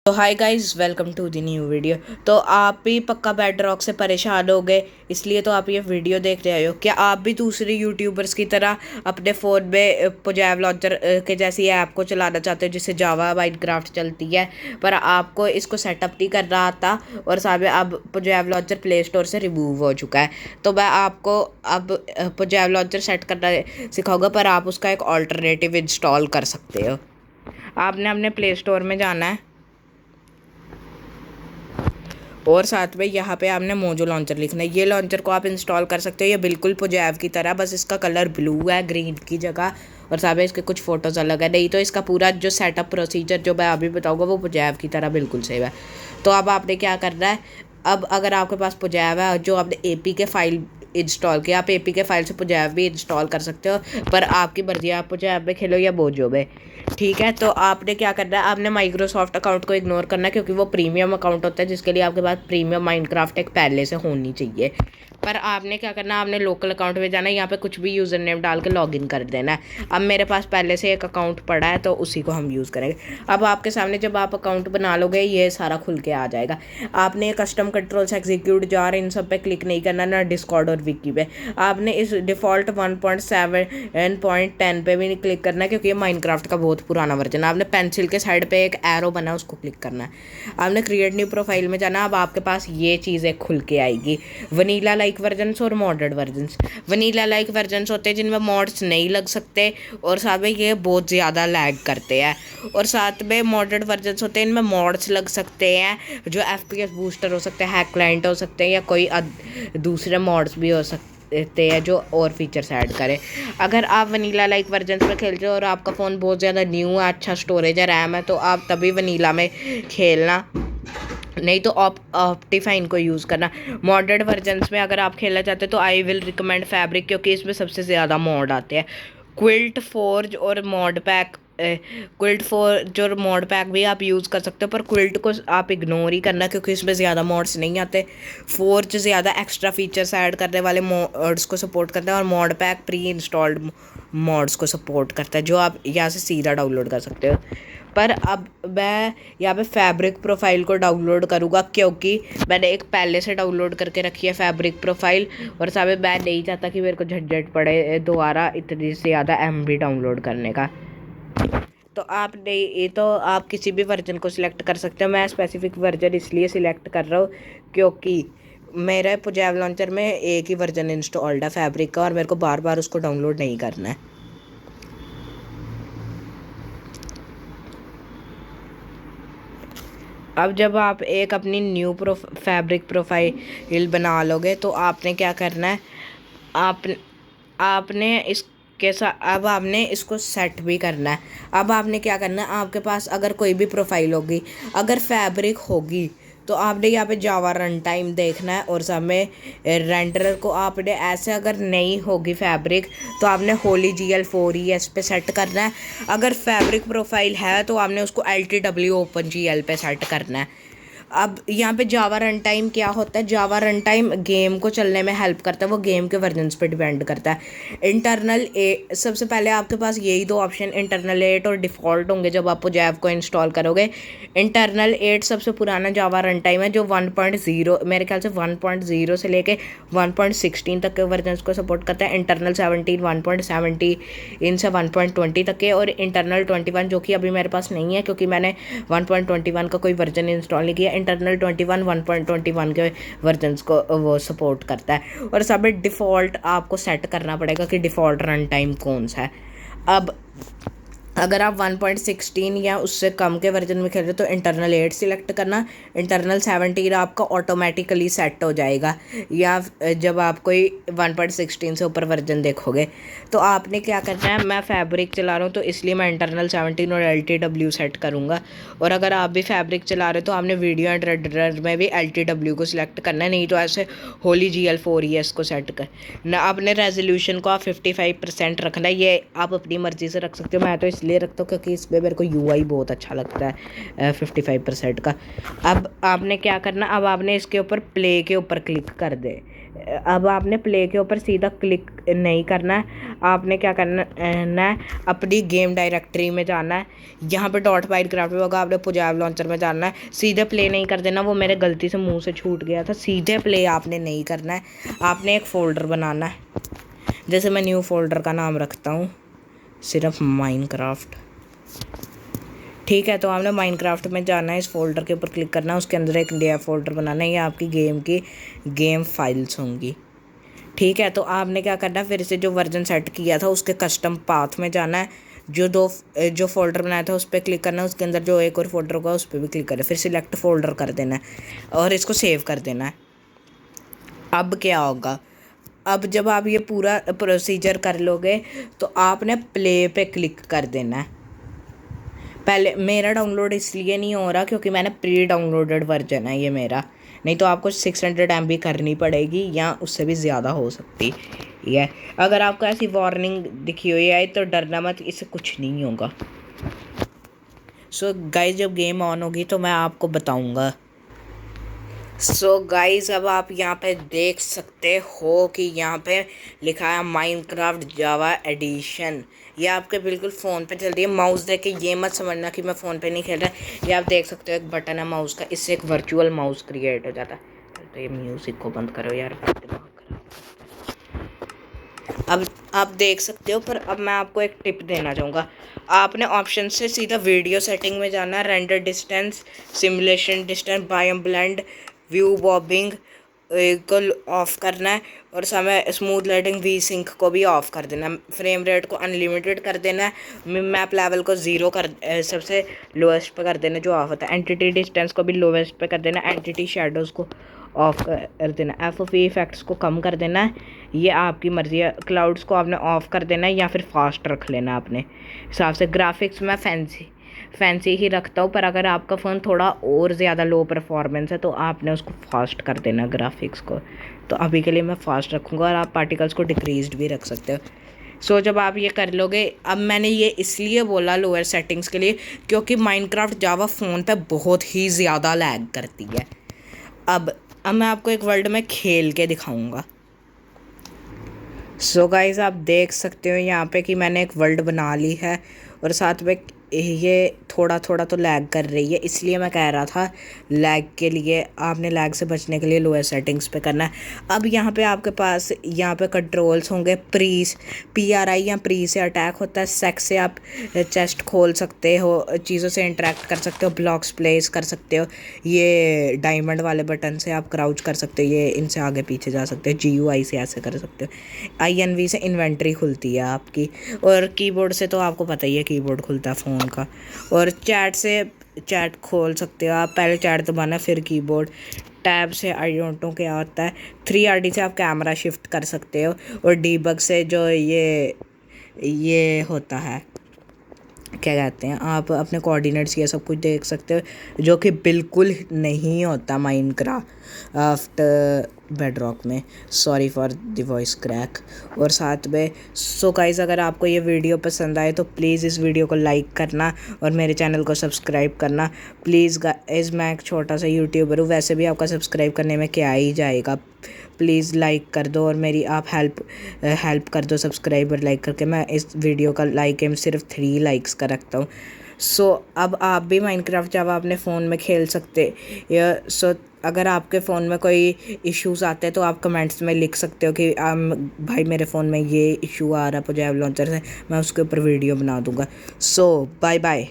तो hi guys, welcome to the new video. तो आप भी पक्का बेडरॉक से परेशान हो गए, इसलिए तो आप ये वीडियो देख रहे हो। क्या आप भी दूसरे यूट्यूबर्स की तरह अपने फ़ोन में पोजैव लॉन्चर के जैसी ऐप को चलाना चाहते हो जिससे जावा माइनक्राफ्ट चलती है, पर आपको इसको सेटअप नहीं करना आता और साथ में अब पोजैव लॉन्चर प्ले स्टोर से रिमूव हो चुका है। तो मैं आपको अब पोजैव लॉन्चर सेट करना सिखाऊंगा, पर आप उसका एक ऑल्टरनेटिव इंस्टॉल कर सकते हो। आपने अपने प्ले स्टोर में जाना है और साथ में यहाँ पे आपने मोजो लॉन्चर लिखना है। ये लॉन्चर को आप इंस्टॉल कर सकते हो। ये बिल्कुल पोजैव की तरह, बस इसका कलर ब्लू है ग्रीन की जगह, और साथ में इसके कुछ फ़ोटोज़ अलग है। नहीं तो इसका पूरा जो सेटअप प्रोसीजर जो मैं अभी बताऊँगा वो पोजैव की तरह बिल्कुल सेम है। तो अब आपने क्या करना है, अब अगर आपके पास पोजैव है जो आपने APK फाइल इंस्टॉल किया, आप APK फाइल से पोजैव भी इंस्टॉल कर सकते हो, पर आपकी मर्जी है आप पोजैव में खेलो या मोजो में। ठीक है, तो आपने क्या करना है, आपने माइक्रोसॉफ्ट अकाउंट को इग्नोर करना है क्योंकि वो प्रीमियम अकाउंट होता है जिसके लिए आपके पास प्रीमियम माइनक्राफ्ट एक पहले से होनी चाहिए। पर आपने क्या करना है, आपने लोकल अकाउंट में जाना है, यहाँ पे कुछ भी यूज़र नेम डाल के लॉगिन कर देना है। अब मेरे पास पहले से एक अकाउंट पड़ा है तो उसी को हम यूज़ करेंगे। अब आपके सामने जब आप अकाउंट बना लोगे ये सारा खुल के आ जाएगा। आपने कस्टम कंट्रोल्स, एग्जीक्यूट जार, इन सब पे क्लिक नहीं करना, ना डिस्कॉर्ड और विकी पे। आपने इस डिफ़ॉल्ट 1.7.10 पे भी नहीं क्लिक करना है क्योंकि ये माइनक्राफ्ट का बहुत पुराना वर्जन है। आपने पेंसिल के साइड पे एक एरो बना है उसको क्लिक करना है। आपने क्रिएट न्यू प्रोफाइल में जाना। अब आपके पास ये चीज़ें खुल के आएगी, वनीला लाइक वर्जन्स और moderate versions. Vanilla like versions होते हैं जिनमें मॉड्स नहीं लग सकते और साथ में ये बहुत ज़्यादा लैग करते हैं, और साथ में मॉडर्ड वर्जन्स होते हैं इनमें मॉड्स लग सकते हैं जो FPS बूस्टर हो सकते हैं, हैक क्लाइंट हो सकते हैं, या कोई दूसरे मॉड्स भी हो सकते हैं जो और फीचर्स ऐड करें। अगर आप वनीला लाइक वर्जन्स में खेल रहे हो और आपका फ़ोन बहुत ज़्यादा न्यू है, अच्छा स्टोरेज है, रैम है, तो आप तभी वनीला में खेलना, नहीं तो ऑप्टिफाइन को यूज़ करना। मॉडर्ड वर्जन्स में अगर आप खेलना चाहते हो तो आई विल रिकमेंड फैब्रिक, क्योंकि इसमें सबसे ज़्यादा मॉड आते हैं। क्विल्ट फोर्ज और मॉड पैक, क्विल्ट फोर्ज और मॉड पैक भी आप यूज़ कर सकते हो, पर क्विल्ट को आप इग्नोर ही करना क्योंकि इसमें ज़्यादा मॉड्स नहीं आते। फोर्ज ज़्यादा एक्स्ट्रा फीचर्स ऐड करने वाले मॉड्स को सपोर्ट करता है, और mod pack pre installed mods को सपोर्ट करता है जो आप यहाँ से सीधा डाउनलोड कर सकते हो। पर अब मैं यहाँ पे फैब्रिक प्रोफाइल को डाउनलोड करूँगा क्योंकि मैंने एक पहले से डाउनलोड करके रखी है फैब्रिक प्रोफाइल, और साथ में मैं नहीं चाहता कि मेरे को झंझट पड़े दोबारा इतनी से ज़्यादा MB डाउनलोड करने का। तो आप किसी भी वर्जन को सिलेक्ट कर सकते हो। मैं स्पेसिफिक वर्जन इसलिए सिलेक्ट कर रहा हूँ क्योंकि मेरे पोजैव लॉन्चर में एक ही वर्जन इंस्टॉल्ड है फैब्रिक का, और मेरे को बार बार उसको डाउनलोड नहीं करना है। अब जब आप एक अपनी न्यू फैब्रिक प्रोफाइल बना लोगे तो आपने क्या करना है, आपने इसके साथ अब आपने इसको सेट भी करना है। अब आपने क्या करना है, आपके पास अगर कोई भी प्रोफाइल होगी, अगर फैब्रिक होगी तो आपने यहाँ पे जावा रन टाइम देखना है, और समय रेंडर को आपने ऐसे, अगर नहीं होगी फैब्रिक तो आपने होली GL4ES पे सेट करना है। अगर फैब्रिक प्रोफाइल है तो आपने उसको LTW OpenGL पे सेट करना है। अब यहाँ पे जावा रन टाइम क्या होता है, जावा रन टाइम गेम को चलने में हेल्प करता है, वो गेम के वर्जन्स पे डिपेंड करता है। सबसे पहले आपके पास यही दो ऑप्शन इंटरनल 8 और डिफ़ॉल्ट होंगे जब आप पोजैव को इंस्टॉल करोगे। इंटरनल 8 सबसे पुराना जावा रन टाइम है जो 1.0 मेरे ख्याल से 1.0 से लेके 1.16 तक के वर्जन्स को सपोर्ट करता है। इंटरनल 17 1.70 इनसे 1.20 तक के, और इंटरनल 21 जो कि अभी मेरे पास नहीं है क्योंकि मैंने 1.21 का कोई वर्जन इंस्टॉल नहीं किया। इंटरनल 21 1.21 के वर्जन्स को वो सपोर्ट करता है, और सब डिफ़ॉल्ट आपको सेट करना पड़ेगा कि डिफ़ॉल्ट रन टाइम कौन सा है। अब अगर आप 1.16 या उससे कम के वर्जन में खेल रहे हो तो इंटरनल 8 सिलेक्ट करना। इंटरनल 17 आपका ऑटोमेटिकली सेट हो जाएगा, या जब आप कोई 1.16 से ऊपर वर्जन देखोगे। तो आपने क्या करना है, मैं फैब्रिक चला रहा हूँ तो इसलिए मैं इंटरनल 17 और LTW सेट करूँगा, और अगर आप भी फैब्रिक चला रहे हो तो आपने वीडियो एंड रेंडर में भी LTW को सिलेक्ट करना है, नहीं तो ऐसे होली GL4ES को सेट कर ना। आपने रेजोल्यूशन को आप 55% रखना है, ये आप अपनी मर्ज़ी से रख सकते हो, मैं तो इसलिए रखता हूँ क्योंकि इसमें मेरे को UI बहुत अच्छा लगता है 55% का। अब आपने क्या करना, अब आपने इसके ऊपर प्ले के ऊपर क्लिक कर दे अब आपने प्ले के ऊपर सीधा क्लिक नहीं करना है, आपने क्या करना है, अपनी गेम डायरेक्टरी में जाना है। यहाँ पे डॉट माइनक्राफ्ट होगा, आपने पुजाब लॉन्चर में जाना है। सीधे प्ले नहीं कर देना, वो मेरे गलती से मुंह से छूट गया था। सीधे प्ले आपने नहीं करना है, आपने एक फ़ोल्डर बनाना है। जैसे मैं न्यू फोल्डर का नाम रखता हूँ सिर्फ माइनक्राफ्ट, ठीक है। तो आपने माइनक्राफ्ट में जाना है, इस फोल्डर के ऊपर क्लिक करना है, उसके अंदर एक नया फोल्डर बनाना है। ये आपकी गेम की गेम फाइल्स होंगी, ठीक है। तो आपने क्या करना है, फिर से जो वर्जन सेट किया था उसके कस्टम पाथ में जाना है। जो फोल्डर बनाया था उस पर क्लिक करना है, उसके अंदर जो एक और फोल्डर होगा उस पर भी क्लिक करना है, फिर सिलेक्ट फोल्डर कर देना है और इसको सेव कर देना है। अब क्या होगा, अब जब आप ये पूरा प्रोसीजर कर लोगे तो आपने प्ले पे क्लिक कर देना है। पहले मेरा डाउनलोड इसलिए नहीं हो रहा क्योंकि मैंने प्री डाउनलोडेड वर्जन है ये मेरा, नहीं तो आपको 600 MB करनी पड़ेगी या उससे भी ज़्यादा हो सकती है। अगर आपको ऐसी वार्निंग दिखी हुई है तो डरना मत, इससे कुछ नहीं होगा। सो गाइस, जब गेम ऑन होगी तो मैं आपको बताऊंगा। सो गाइस, अब आप यहाँ पे देख सकते हो कि यहाँ पे लिखा है माइनक्राफ्ट जावा एडिशन। ये आपके बिल्कुल फ़ोन पे चल रही है। माउस देख के ये मत समझना कि मैं फ़ोन पे नहीं खेल रहा। ये आप देख सकते हो एक बटन है माउस का, इससे एक वर्चुअल माउस क्रिएट हो जाता है। तो ये म्यूज़िक को बंद करो यार, दिमाग खराब। अब आप देख सकते हो, पर अब मैं आपको एक टिप देना चाहूँगा। आपने ऑप्शन से सीधा वीडियो सेटिंग में जाना है, render distance, simulation distance, बायम blend, view bobbing को ऑफ करना है और समय स्मूथ लाइटिंग वी सिंक को भी ऑफ कर देना है। फ्रेम रेट को अनलिमिटेड कर देना है। मैप लेवल को 0 कर सबसे लोएस्ट पे कर देना जो ऑफ होता है। एंटिटी डिस्टेंस को भी लोएस्ट पे कर देना। एंटिटी शेडोज़ को ऑफ कर देना। एफओवी इफेक्ट्स को कम कर देना है, ये आपकी मर्ज़ी है। क्लाउड्स को आपने ऑफ कर देना है या फिर फास्ट रख लेना अपने हिसाब से। ग्राफिक्स में फैंसी ही रखता हूँ, पर अगर आपका फ़ोन थोड़ा और ज़्यादा लो परफॉर्मेंस है तो आपने उसको फास्ट कर देना ग्राफिक्स को। तो अभी के लिए मैं फास्ट रखूँगा और आप पार्टिकल्स को डिक्रीज्ड भी रख सकते हो। सो जब आप ये कर लोगे, अब मैंने ये इसलिए बोला लोअर सेटिंग्स के लिए क्योंकि माइनक्राफ्ट जावा फ़ोन पे बहुत ही ज़्यादा लैग करती है। अब मैं आपको एक वर्ल्ड में खेल के दिखाऊंगा। सो गाइस, आप देख सकते हो यहाँ पे कि मैंने एक वर्ल्ड बना ली है और साथ में ये थोड़ा थोड़ा तो लैग कर रही है, इसलिए मैं कह रहा था लैग के लिए आपने लैग से बचने के लिए लोअर सेटिंग्स पे करना है। अब यहाँ पे आपके पास यहाँ पे कंट्रोल्स होंगे। PRI या प्री से अटैक होता है। सेक्स से आप चेस्ट खोल सकते हो, चीज़ों से इंटरेक्ट कर सकते हो, ब्लॉक्स प्लेस कर सकते हो। ये डायमंड वाले बटन से आप क्राउच कर सकते हो, ये इनसे आगे पीछे जा सकते हो। GUI से ऐसे कर सकते हो। INV से इन्वेंट्री खुलती है आपकी, और कीबोर्ड से तो आपको पता ही है कीबोर्ड खुलता है फ़ोन का। और चैट से चैट खोल सकते हो आप, पहले चैट दबाना फिर कीबोर्ड। टैब से आई डोंट नो क्या होता है। 3RD से आप कैमरा शिफ्ट कर सकते हो। और डीबग से जो ये होता है, क्या कहते हैं, आप अपने कोऑर्डिनेट्स ये सब कुछ देख सकते हो, जो कि बिल्कुल नहीं होता माइनक्राफ्ट बेडरॉक में। Sorry for the voice crack. और साथ में सो गाइस, अगर आपको ये वीडियो पसंद आए तो प्लीज़ इस वीडियो को लाइक करना और मेरे चैनल को सब्सक्राइब करना प्लीज़ गाइस। मैं एक छोटा सा यूट्यूबर हूँ, वैसे भी आपका सब्सक्राइब करने में क्या ही जाएगा। प्लीज़ लाइक कर दो और मेरी आप हेल्प कर दो सब्सक्राइब और लाइक करके। मैं इस वीडियो का लाइक एम सिर्फ 3 लाइक्स का रखता हूँ। सो अब आप भी माइनक्राफ्ट जावा अपने फ़ोन में खेल सकते या सो अगर आपके फ़ोन में कोई इश्यूज़ आते हैं तो आप कमेंट्स में लिख सकते हो कि भाई मेरे फ़ोन में ये इशू आ रहा है पुजाब लॉन्चर से, मैं उसके ऊपर वीडियो बना दूँगा। सो बाय बाय।